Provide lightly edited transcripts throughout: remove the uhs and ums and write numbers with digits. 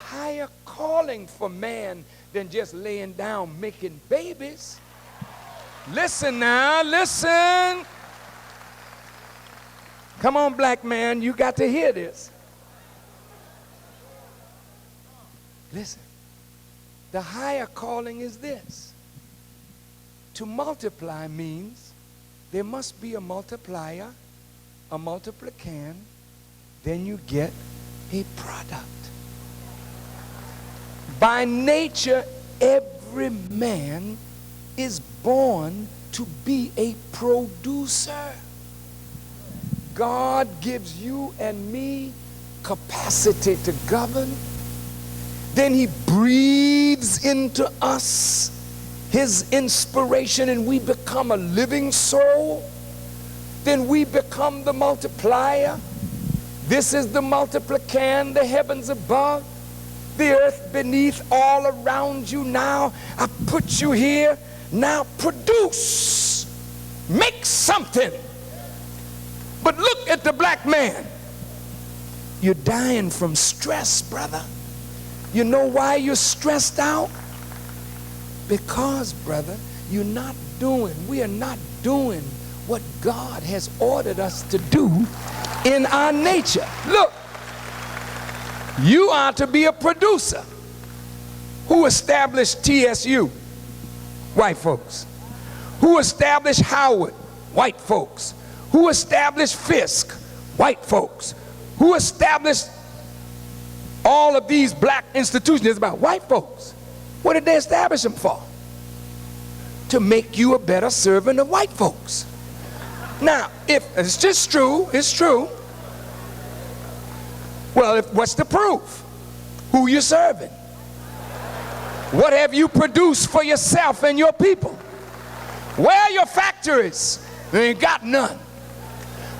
higher calling for man than just laying down making babies. Listen now, listen. Come on, black man, you got to hear this. Listen, the higher calling is this. To multiply means there must be a multiplier, a multiplicand, then you get a product. By nature, every man is born to be a producer. God gives you and me capacity to govern. Then he breathes into us his inspiration and we become a living soul. Then we become the multiplier. This is the multiplicand, the heavens above, the earth beneath, all around you. Now I put you here. Now produce. Make something. But look at the black man. You're dying from stress, brother. You know why you're stressed out? Because, brother, we are not doing what God has ordered us to do in our nature. Look, you are to be a producer. Who established TSU? White folks. Who established Howard? White folks. Who established Fisk? White folks. Who established all of these black institutions? It's about white folks. What did they establish them for? To make you a better servant of white folks. Now, if it's just true, it's true. Well, what's the proof? Who you serving? What have you produced for yourself and your people? Where are your factories? You ain't got none.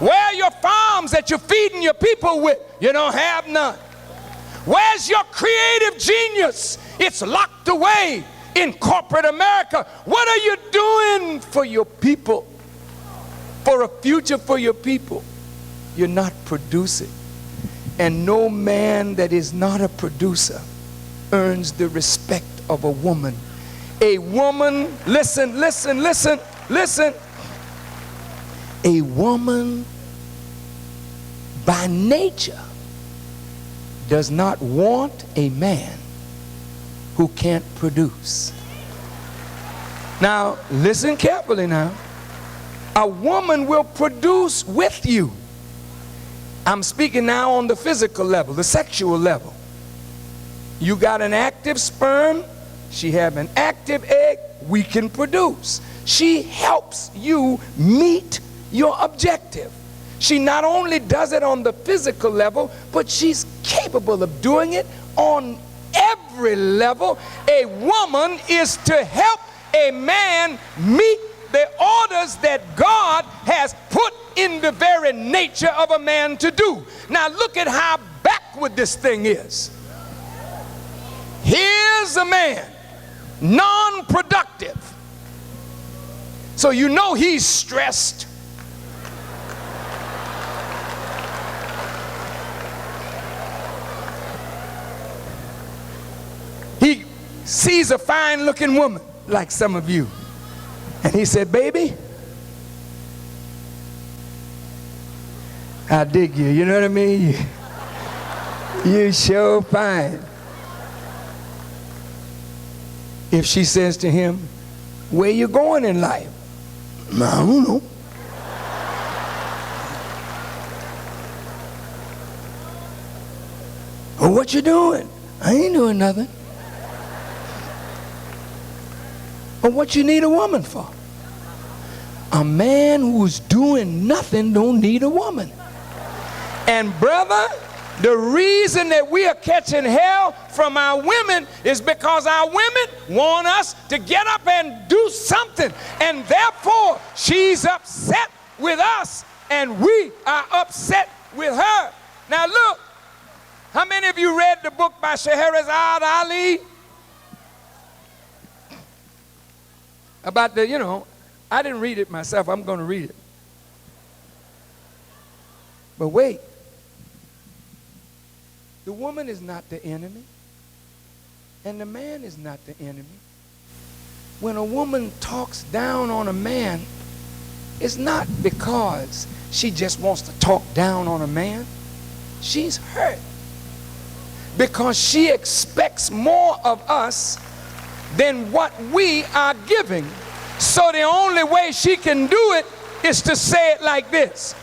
Where are your farms that you're feeding your people with? You don't have none. Where's your creative genius? It's locked away in corporate America. What are you doing for your people? For a future for your people? You're not producing. And no man that is not a producer earns the respect of a woman. A woman, listen, listen, listen, listen. A woman by nature does not want a man who can't produce. Now, listen carefully now. A woman will produce with you. I'm speaking now on the physical level, the sexual level. You got an active sperm, she have an active egg, we can produce. She helps you meet your objective. She not only does it on the physical level, but she's capable of doing it on every level. A woman is to help a man meet the orders that God has put in the very nature of a man to do. Now look at how backward this thing is. Here's a man, non-productive. So you know he's stressed. He sees a fine-looking woman, like some of you. And he said, baby, I dig you. You know what I mean? You sure fine. If she says to him, where you going in life? I don't know. Well, what you doing? I ain't doing nothing. But what you need a woman for? A man who's doing nothing don't need a woman. And brother, the reason that we are catching hell from our women is because our women want us to get up and do something. And therefore, she's upset with us and we are upset with her. Now look, how many of you read the book by Scheherazade Ali? About the, you know, I didn't read it myself. I'm going to read it. But wait. The woman is not the enemy. And the man is not the enemy. When a woman talks down on a man, it's not because she just wants to talk down on a man. She's hurt because she expects more of us than what we are giving. So the only way she can do it is to say it like this: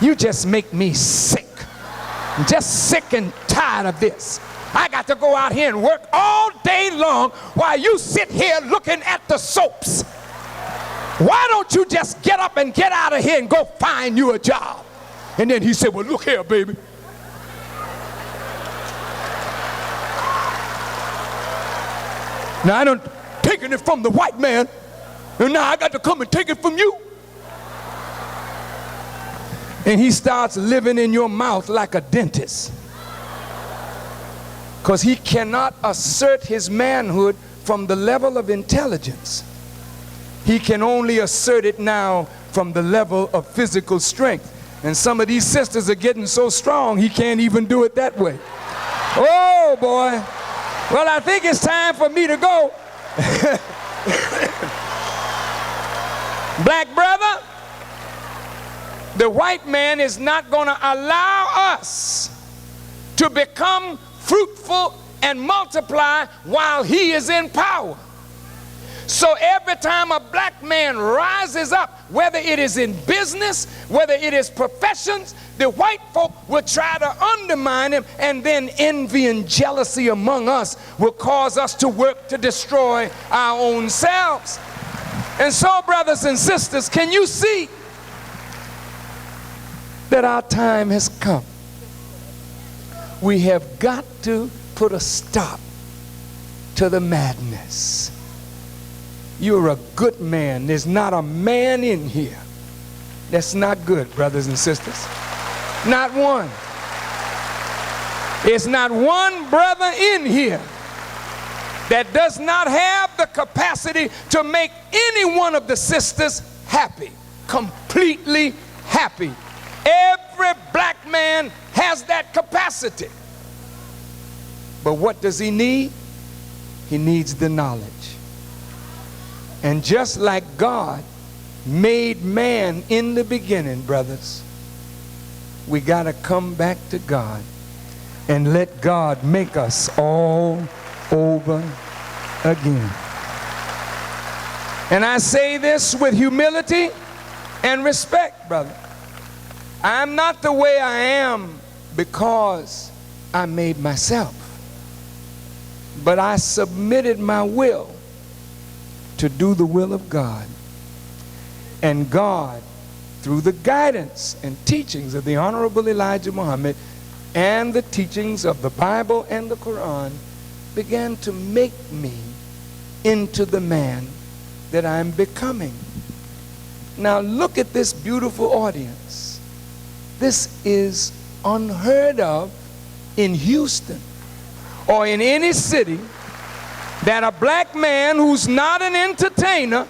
you just make me sick. I'm just sick and tired of this. I got to go out here and work all day long while you sit here looking at the soaps. Why don't you just get up and get out of here and go find you a job? And then he said, well, look here, baby. Now I done taken it from the white man, and now I got to come and take it from you. And he starts living in your mouth like a dentist, because he cannot assert his manhood from the level of intelligence. He can only assert it now from the level of physical strength. And some of these sisters are getting so strong, he can't even do it that way. Oh, boy. Well, I think it's time for me to go. Black brother, the white man is not going to allow us to become fruitful and multiply while he is in power. So every time a black man rises up, whether it is in business, whether it is professions, the white folk will try to undermine him, and then envy and jealousy among us will cause us to work to destroy our own selves. And so, brothers and sisters, can you see that our time has come? We have got to put a stop to the madness. You're a good man. There's not a man in here that's not good, brothers and sisters. Not one. There's not one brother in here that does not have the capacity to make any one of the sisters happy, completely happy. Every black man has that capacity. But what does he need? He needs the knowledge. And just like God made man in the beginning, brothers, we got to come back to God and let God make us all over again. And I say this with humility and respect, brother. I'm not the way I am because I made myself, but I submitted my will to do the will of God. And God, through the guidance and teachings of the Honorable Elijah Muhammad and the teachings of the Bible and the Quran, began to make me into the man that I'm becoming. Now look at this beautiful audience. This is unheard of in Houston or in any city, that a black man who's not an entertainer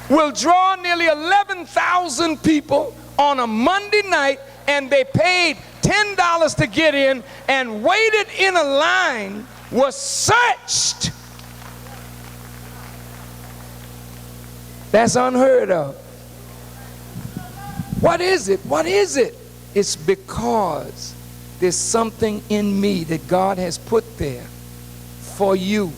will draw nearly 11,000 people on a Monday night, and they paid $10 to get in and waited in a line, was searched. That's unheard of. What is it? What is it? It's because there's something in me that God has put there for you.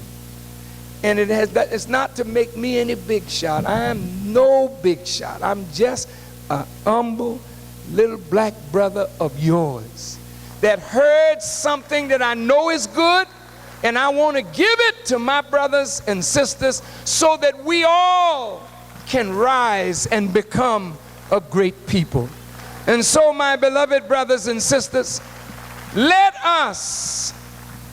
And it's not to make me any big shot. I am no big shot. I'm just a humble little black brother of yours that heard something that I know is good, and I want to give it to my brothers and sisters so that we all can rise and become a great people. And so, my beloved brothers and sisters, let us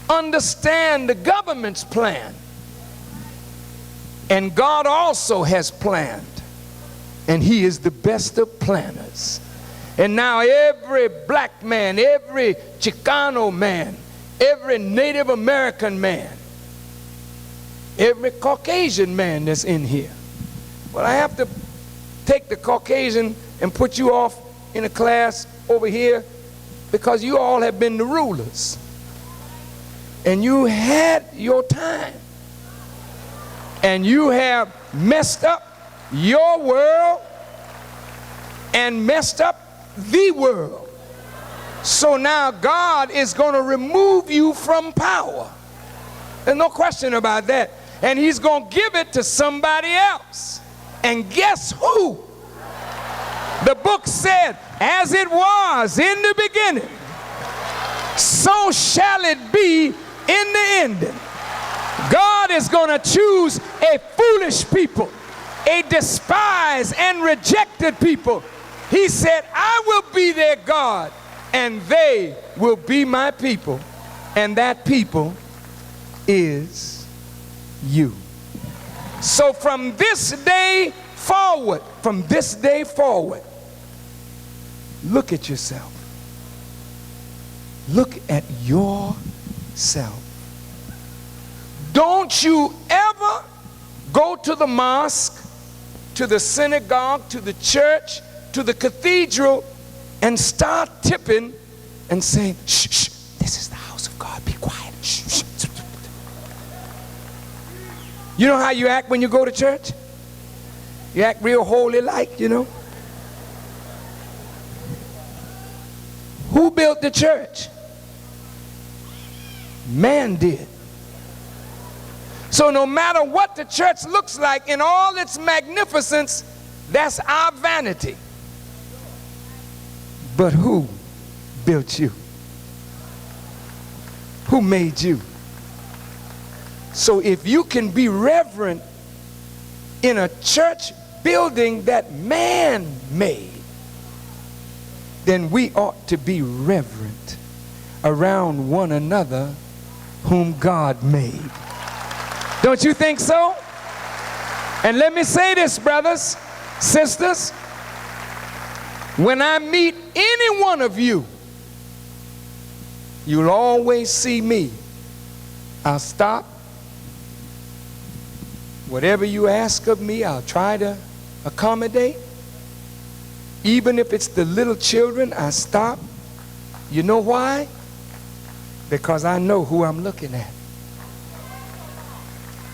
understand the government's plan. And God also has planned, and he is the best of planners. And now every black man, every Chicano man, every Native American man, every Caucasian man that's in here. Well, I have to take the Caucasian and put you off in a class over here because you all have been the rulers. and you had your time, and you have messed up your world and messed up the world. So now God is going to remove you from power. There's no question about that. And he's going to give it to somebody else. And guess who? The book said, as it was in the beginning, so shall it be in the ending. God is going to choose a foolish people, a despised and rejected people. He said, I will be their God, and they will be my people. And that people is you. So from this day forward, look at yourself. Look at yourself. Don't you ever go to the mosque, to the synagogue, to the church, to the cathedral, and start tipping and saying, shh, shh, this is the house of God, be quiet. Shh, shh. You know how you act when you go to church? You act real holy like, you know. Who built the church? Man did. So no matter what the church looks like in all its magnificence, that's our vanity. But who built you? Who made you? So if you can be reverent in a church building that man made, then we ought to be reverent around one another whom God made. Don't you think so? And let me say this, brothers, sisters. When I meet any one of you, you'll always see me. I'll stop. Whatever you ask of me, I'll try to accommodate. Even if it's the little children, I stop. You know why? Because I know who I'm looking at.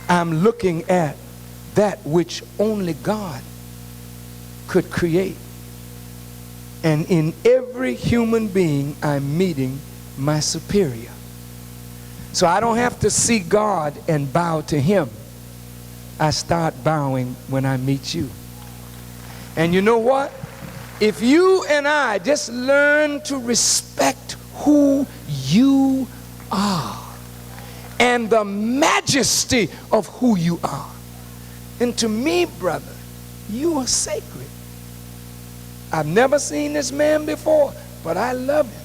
I'm looking at that which only God could create. And in every human being, I'm meeting my superior. So I don't have to see God and bow to him. I start bowing when I meet you. And you know what? If you and I just learn to respect who you are and the majesty of who you are, and to me, brother, you are sacred. I've never seen this man before, but I love him.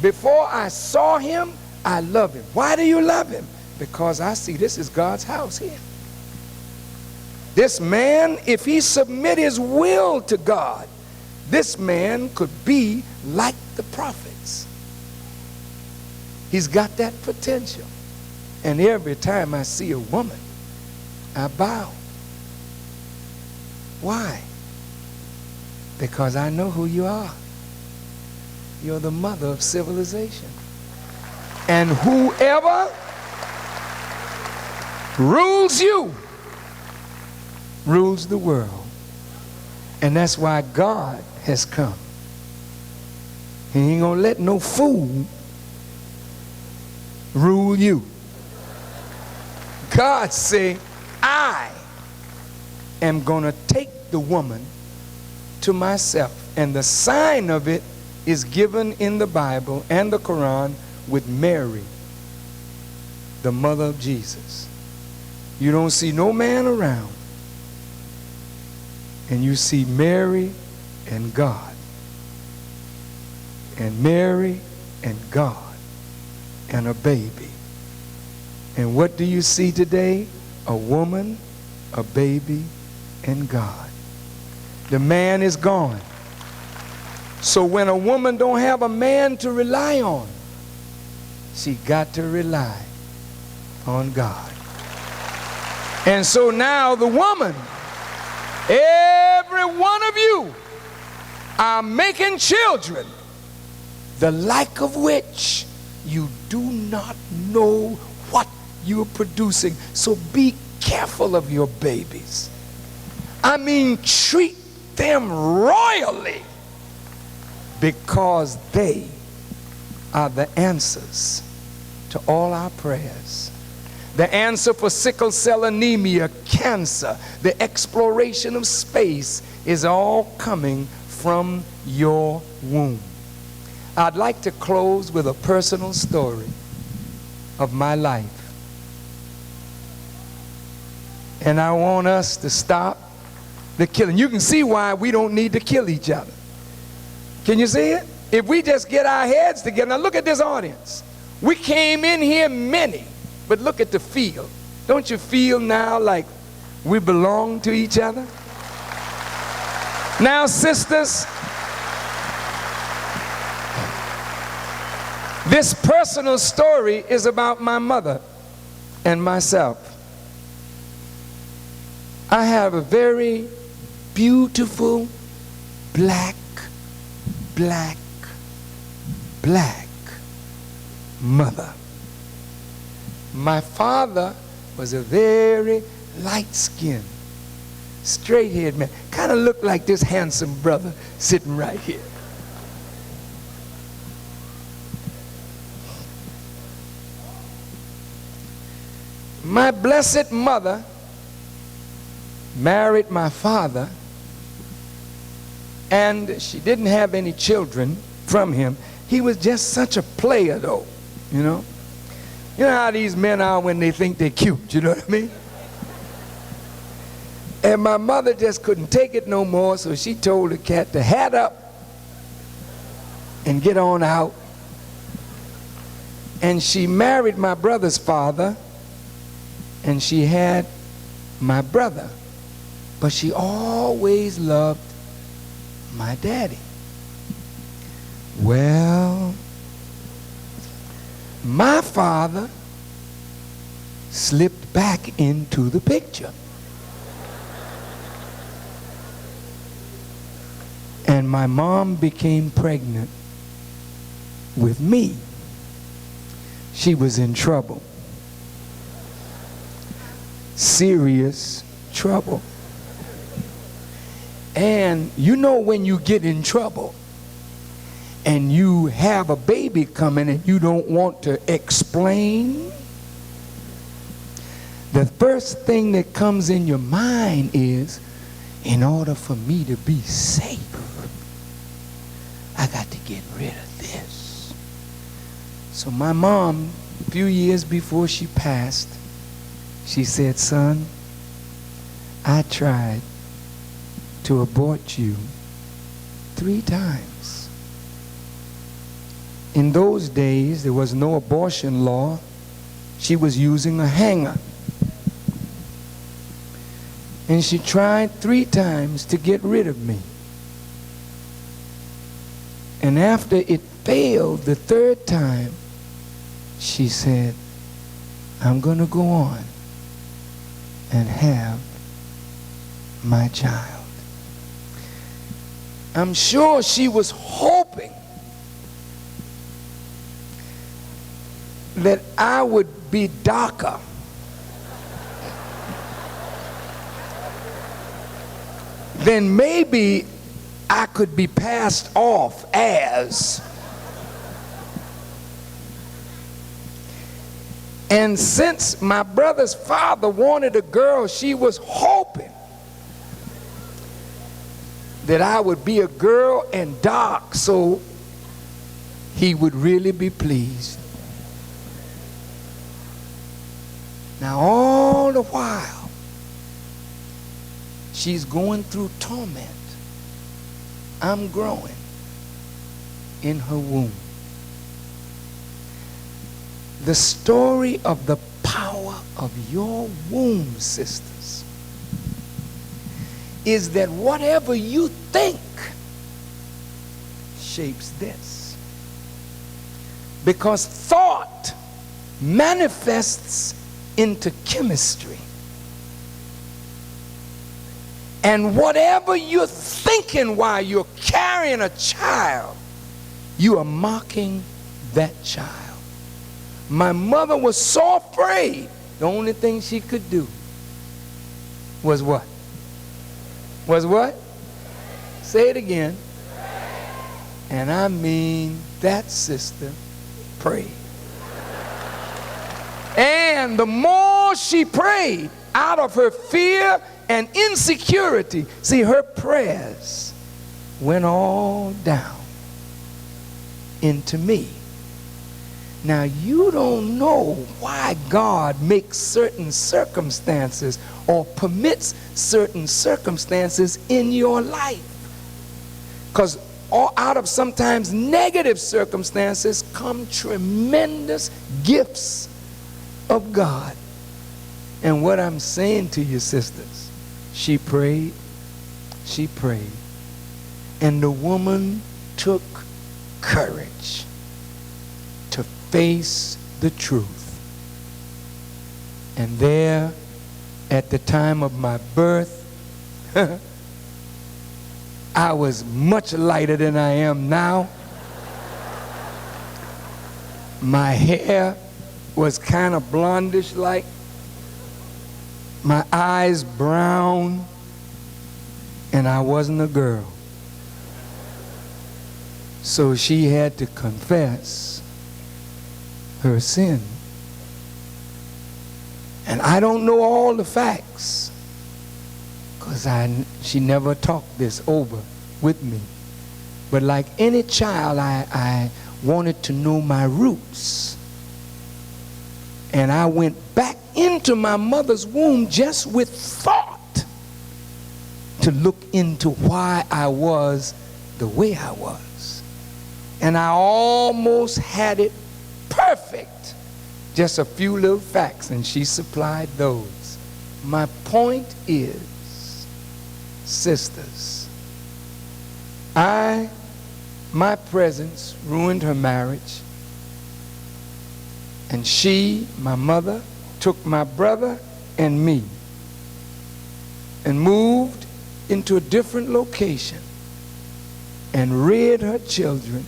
Before I saw him, I love him. Why do you love him? Because I see this is God's house here. This man, if he submit his will to God, this man could be like the prophets. He's got that potential. And every time I see a woman, I bow. Why? Because I know who you are. You're the mother of civilization. And whoever rules you rules the world. And that's why God has come. He ain't gonna let no fool rule you. God say, I am gonna take the woman to myself. And the sign of it is given in the Bible and the Quran with Mary, the mother of Jesus. You don't see no man around, and you see Mary and God, and Mary and God, and a baby. And what do you see today? A woman, a baby, and God. The man is gone. So when a woman don't have a man to rely on, she got to rely on God. And so now the woman, every one of you are making children, the like of which you do not know what you're producing. So be careful of your babies. I mean, treat them royally, because they are the answers to all our prayers. The answer for sickle cell anemia, cancer, the exploration of space is all coming from your womb. I'd like to close with a personal story of my life. And I want us to stop the killing. You can see why we don't need to kill each other. Can you see it? If we just get our heads together. Now look at this audience. We came in here many, but look at the feel. Don't you feel now like we belong to each other? Now, sisters, this personal story is about my mother and myself. I have a very beautiful black mother. My father was a very light-skinned, straight-haired man. Kind of looked like this handsome brother sitting right here. My blessed mother married my father, and she didn't have any children from him. He was just such a player, though, you know. You know how these men are when they think they're cute, you know what I mean? And my mother just couldn't take it no more, so she told the cat to hat up and get on out. And she married my brother's father, and she had my brother. But she always loved my daddy. Well, my father slipped back into the picture. And my mom became pregnant with me. She was in trouble. Serious trouble. And you know when you get in trouble and you have a baby coming and you don't want to explain, the first thing that comes in your mind is, in order for me to be safe, I got to get rid of this. So my mom, a few years before she passed, she said, son, I tried to abort you 3 times. In those days, there was no abortion law. She was using a hanger. And she tried 3 times to get rid of me. And after it failed the 3rd time, she said, I'm going to go on and have my child. I'm sure she was hoping that I would be darker. Then maybe I could be passed off as. And since my brother's father wanted a girl, she was hoping that I would be a girl and dark, so he would really be pleased. Now all the while, she's going through torment. I'm growing in her womb. The story of the power of your womb, sisters, is that whatever you think shapes this. Because thought manifests into chemistry. And whatever you're thinking while you're carrying a child, you are mocking that child. My mother was so afraid. The only thing she could do was what? Was what? Say it again. And I mean, that sister prayed. And the more she prayed out of her fear and insecurity, see, her prayers went all down into me. Now, you don't know why God makes certain circumstances or permits certain circumstances in your life. Because out of sometimes negative circumstances come tremendous gifts of God. And what I'm saying to you, sisters, she prayed, and the woman took courage to face the truth. And there, at the time of my birth, I was much lighter than I am now. My hair was kind of blondish like, my eyes brown, and I wasn't a girl. So she had to confess her sin. And I don't know all the facts, because she never talked this over with me. But like any child, I wanted to know my roots. And I went back into my mother's womb just with thought to look into why I was the way I was. And I almost had it perfect. Just a few little facts, and she supplied those. My point is, sisters, my presence ruined her marriage. And she, my mother, took my brother and me and moved into a different location and reared her children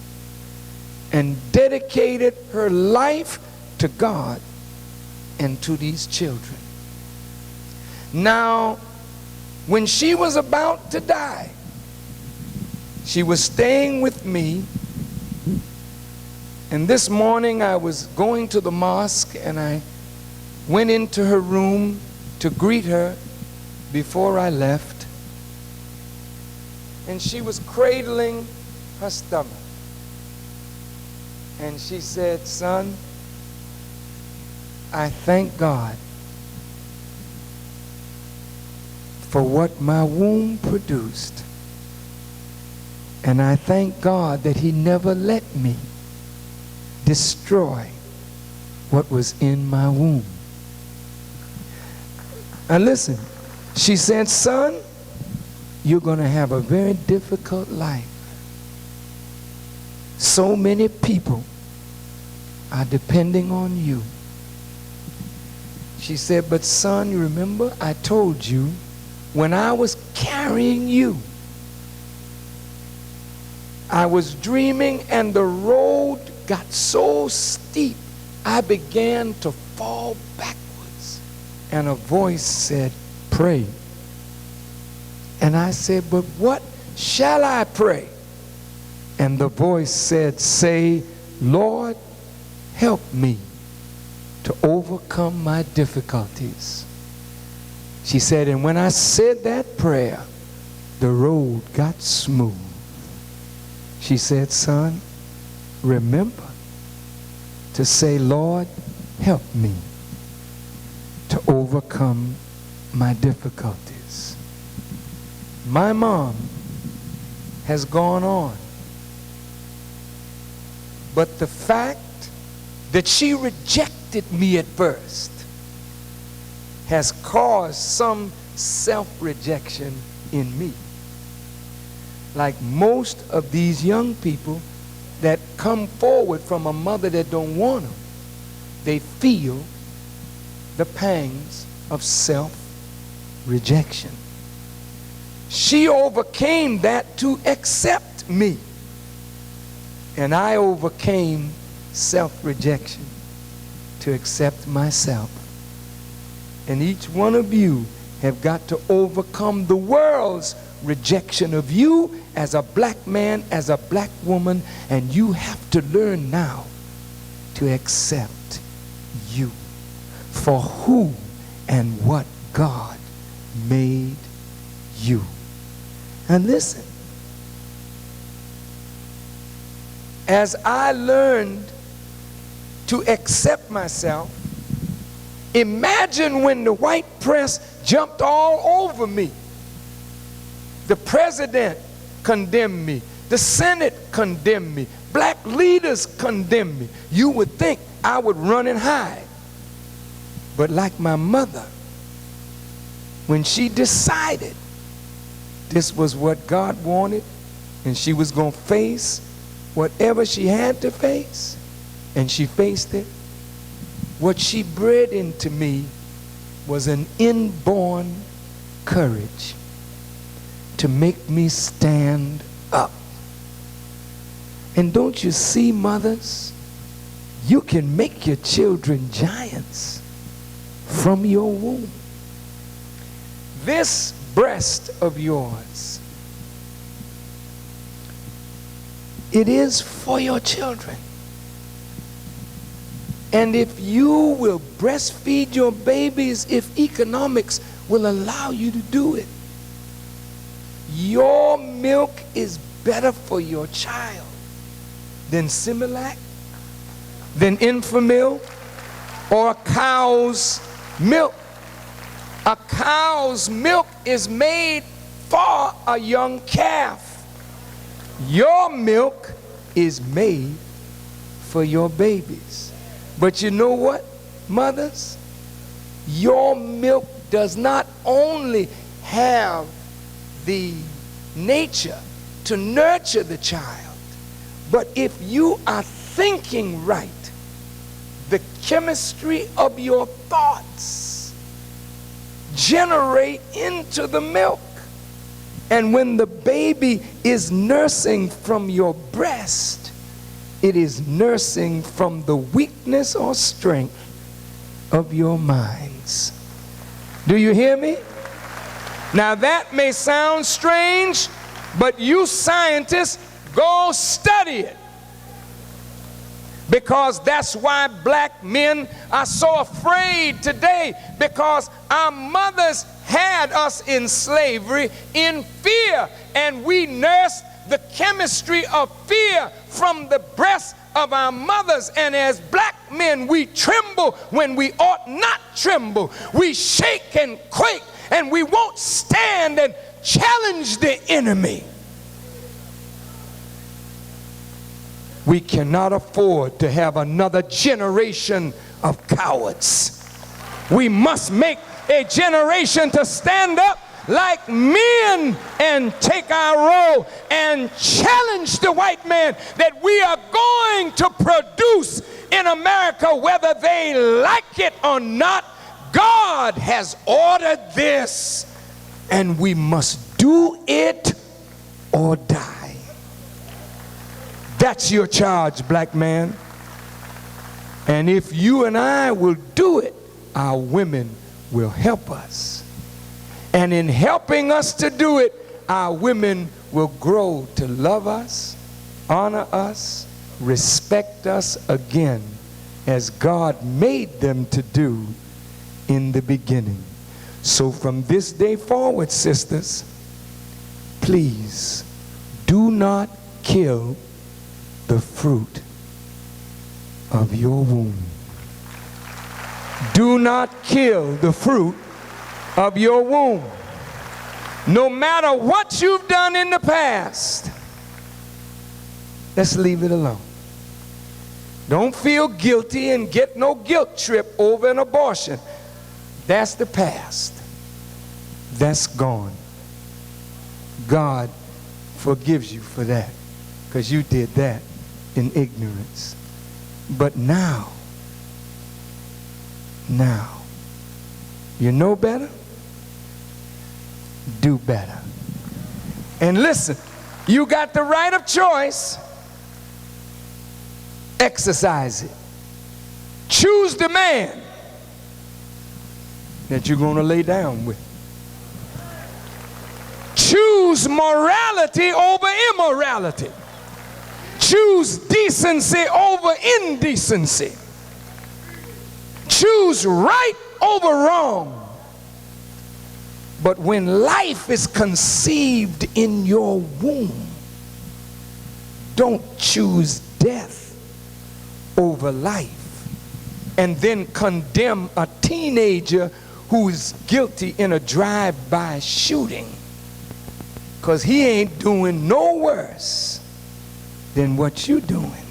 and dedicated her life to God and to these children. Now, when she was about to die, she was staying with me. And this morning I was going to the mosque, and I went into her room to greet her before I left. And she was cradling her stomach. And she said, "Son, I thank God for what my womb produced. And I thank God that He never let me destroy what was in my womb." Now listen, she said, "Son, you're going to have a very difficult life. So many people are depending on you." She said, "But son, you remember I told you when I was carrying you, I was dreaming and the road got so steep, I began to fall backwards. And a voice said, 'Pray.' And I said, 'But what shall I pray?' And the voice said, 'Say, Lord, help me to overcome my difficulties.' She said, and when I said that prayer, the road got smooth. She said, 'Son, remember to say, Lord, help me to overcome my difficulties.'" My mom has gone on. But the fact that she rejected me at first has caused some self-rejection in me. Like most of these young people that come forward from a mother that don't want them, they feel the pangs of self-rejection. She overcame that to accept me. And I overcame self-rejection to accept myself. And each one of you have got to overcome the world's rejection of you as a black man, as a black woman, and you have to learn now to accept you for who and what God made you. And listen, as I learned to accept myself, imagine when the white press jumped all over me. The president condemned me. The Senate condemned me. Black leaders condemned me. You would think I would run and hide. But like my mother, when she decided this was what God wanted and she was going to face whatever she had to face, and she faced it, what she bred into me was an inborn courage to make me stand up. And don't you see, mothers, you can make your children giants from your womb. This breast of yours, it is for your children. And if you will breastfeed your babies, if economics will allow you to do it, your milk is better for your child than Similac, than Infamil, or a cow's milk. A cow's milk is made for a young calf. Your milk is made for your babies. But you know what, mothers? Your milk does not only have the nature to nurture the child, but if you are thinking right, the chemistry of your thoughts generate into the milk. And when the baby is nursing from your breast, it is nursing from the weakness or strength of your minds. Do you hear me? Now that may sound strange, but you scientists, go study it. Because that's why black men are so afraid today, because our mothers had us in slavery in fear, and we nursed the chemistry of fear from the breasts of our mothers. And as black men, we tremble when we ought not tremble. We shake and quake, and we won't stand and challenge the enemy. We cannot afford to have another generation of cowards. We must make a generation to stand up like men and take our role and challenge the white man that we are going to produce in America whether they like it or not. God has ordered this, and we must do it or die. That's your charge, black man. And if you and I will do it, our women will help us. And in helping us to do it, our women will grow to love us, honor us, respect us again, as God made them to do in the beginning. So from this day forward, sisters, please do not kill the fruit of your womb. Do not kill the fruit of your womb. No matter what you've done in the past, let's leave it alone. Don't feel guilty and get no guilt trip over an abortion. That's the past. That's gone. God forgives you for that, because you did that in ignorance. But now, you know better? Do better. And listen, you got the right of choice. Exercise it. Choose Choose the man that you're going to lay down with. Choose morality over immorality. Choose decency over indecency. Choose right over wrong. But when life is conceived in your womb, don't choose death over life and then condemn a teenager who is guilty in a drive-by shooting, because he ain't doing no worse than what you're doing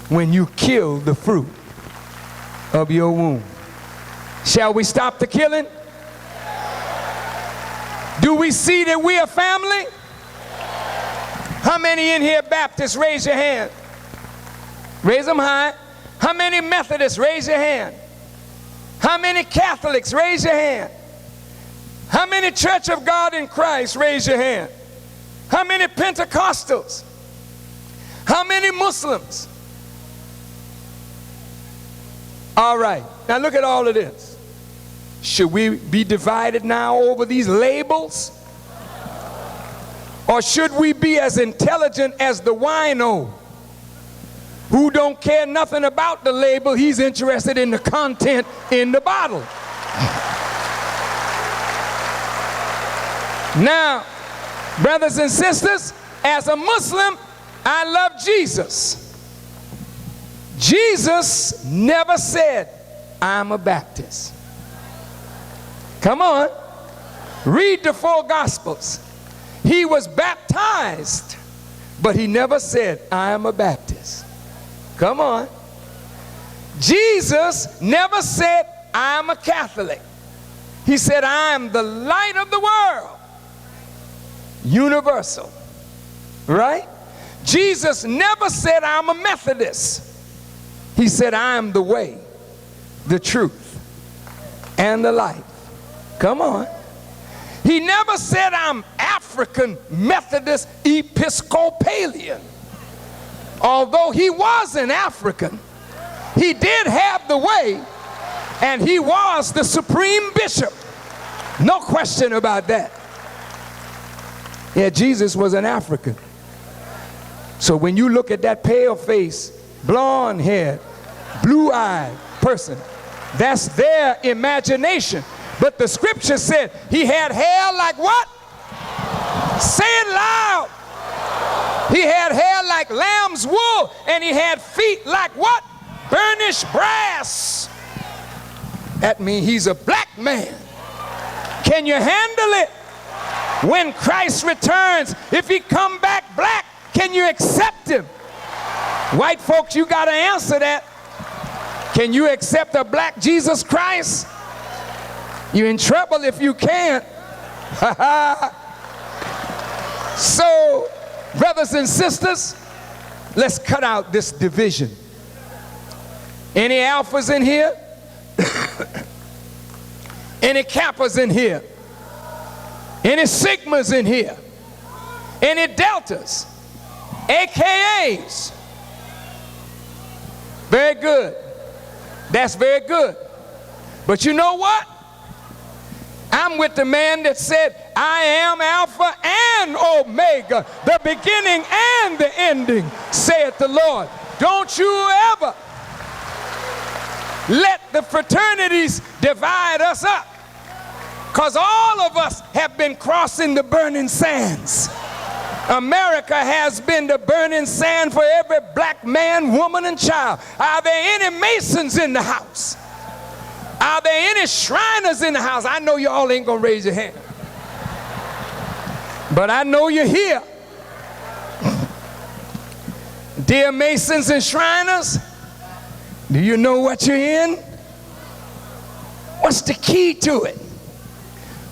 when you kill the fruit of your womb. Shall we stop the killing? Do we see that we are family? How many in here Baptists? Raise your hand. Raise them high. How many Methodists? Raise your hand. How many Catholics? Raise your hand. How many Church of God in Christ? Raise your hand. How many Pentecostals? How many Muslims? All right. Now look at all of this. Should we be divided now over these labels? Or should we be as intelligent as the wino who don't care nothing about the label? He's interested in the content in the bottle. Now, brothers and sisters, as a Muslim, I love Jesus. Jesus never said, I'm a Baptist. Come on. Read the 4 Gospels. He was baptized, but he never said, I am a Baptist. Come on. Jesus never said, I am a Catholic. He said, I am the light of the world. Universal. Right? Jesus never said, I'm a Methodist. He said, I am the way, the truth, and the life. Come on. He never said, I'm African Methodist Episcopalian. Although he was an African, he did have the way, and he was the supreme bishop. No question about that. Yeah, Jesus was an African. So when you look at that pale-faced, blonde-haired, blue-eyed person, that's their imagination. But the scripture said he had hair like what? Say it loud. He had hair like lamb's wool, and he had feet like what? Burnished brass. That means he's a black man. Can you handle it? When Christ returns, if he come back black, can you accept him? White folks, you got to answer that. Can you accept a black Jesus Christ? You're in trouble if you can't. So, brothers and sisters, let's cut out this division. Any alphas in here? Any kappas in here? Any sigmas in here? Any deltas? AKAs? Very good. That's very good. But you know what? I'm with the man that said, I am Alpha and Omega, the beginning and the ending, saith the Lord. Don't you ever let the fraternities divide us up, because all of us have been crossing the burning sands. America has been the burning sand for every black man, woman, and child. Are there any Masons in the house? Are there any Shriners in the house? I know you all ain't gonna raise your hand, but I know you're here. Dear Masons and Shriners, do you know what you're in? What's the key to it?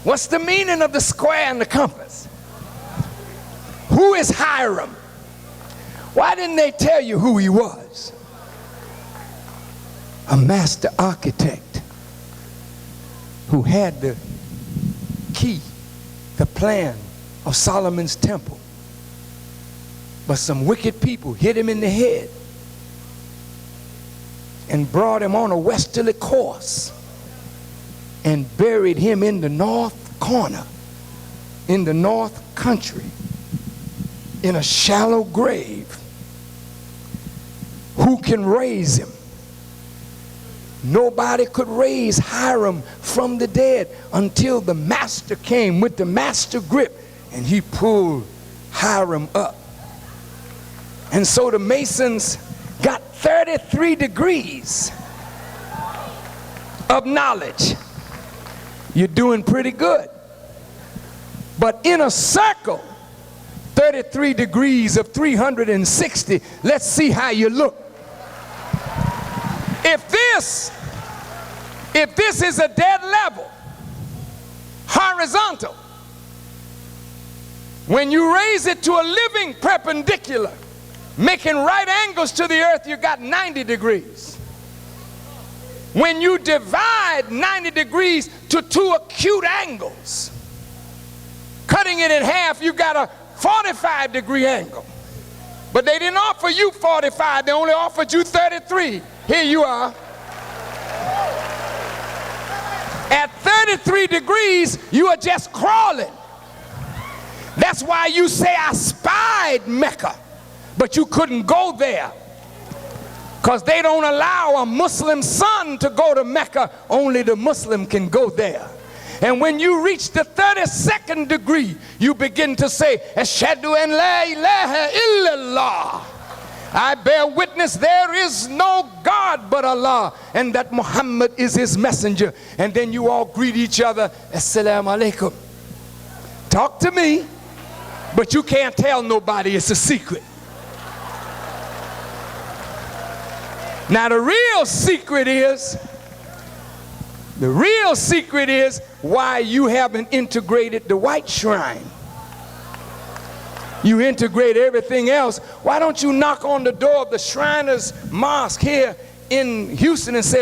What's the meaning of the square and the compass? Who is Hiram? Why didn't they tell you who he was? A master architect who had the key, the plan of Solomon's temple. But some wicked people hit him in the head and brought him on a westerly course and buried him in the north corner, in the north country, in a shallow grave. Who can raise him? Nobody could raise Hiram from the dead until the master came with the master grip and he pulled Hiram up. And so the Masons got 33 degrees of knowledge. You're doing pretty good. But in a circle, 33 degrees of 360, let's see how you look. If this is a dead level, horizontal, when you raise it to a living perpendicular, making right angles to the earth, you got 90 degrees. When you divide 90 degrees to two acute angles, cutting it in half, you got a 45-degree angle. But they didn't offer you 45, they only offered you 33. Here you are. At 33 degrees, you are just crawling. That's why you say, I spied Mecca, but you couldn't go there. Because they don't allow a Muslim son to go to Mecca. Only the Muslim can go there. And when you reach the 32nd degree, you begin to say, Ashhadu an la ilaha illallah. I bear witness there is no God but Allah, and that Muhammad is his messenger. And then you all greet each other, Assalamu alaikum. Talk to me, but you can't tell nobody, it's a secret. Now the real secret is why you haven't integrated the white shrine. You integrate everything else. Why don't you knock on the door of the Shriners Mosque here in Houston and say,